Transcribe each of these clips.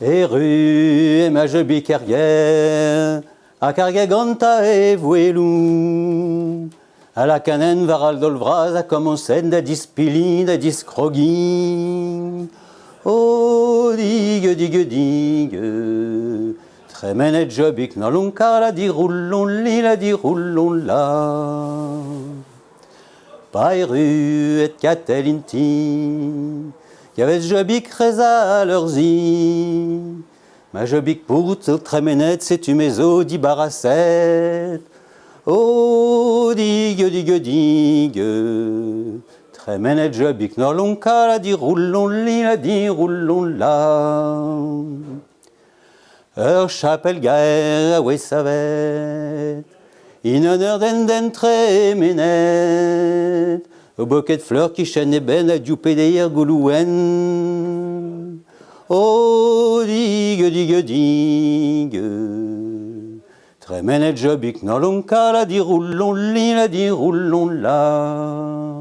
Et rue, et ma jolie carrière, à carrière ganta et vouelou. À la canen varal dolvraz, a commencé de dispilin, de discroguin. Oh, digue, digue, digue. Tremenet jobik no lunka, la di roulon li, la di roulon la. Pairu et catelinti, y'avait jobik reza leurs i. Ma jobik pour tremenet, c'est tu meso di barasset. Oh, digue, digue, digue. Tremenet jobik no lunka, la di roulon li, la di roulon la. Chapelle guerre, oui, savet. In honneur d'en tremenet. Au bouquet de fleurs qui chaîne ben à du pédéir goulouen. Oh, digue, digue, digue. Tremenet jobik no lunka, la di roulon li, la di roulon la.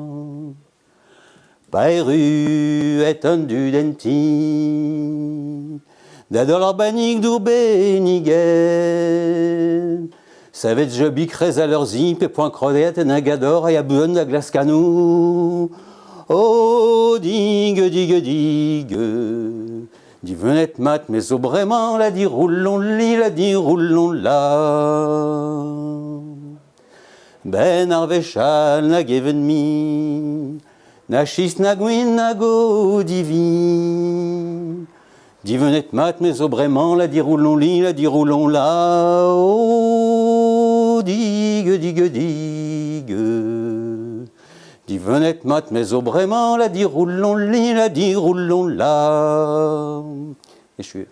Pairu est un du denti. D'ador banig d'urbenigen. Savet jobik rez à leurs zip et point crodette et nagador et à besoin de glascanou. Oh, digue, digue, digue. Di venet mat, mais au vraiment, la di roulon li, la di roulon la. Ben arvechal na geven mi, na chis na gwin na go divin. Di venet mat, mais au vraiment, la di roulon li, la di roulon la. Oh, digue, digue, digue. Di venet mat, mais au vraiment, la di roulon li, la di roulon la. Et je suis...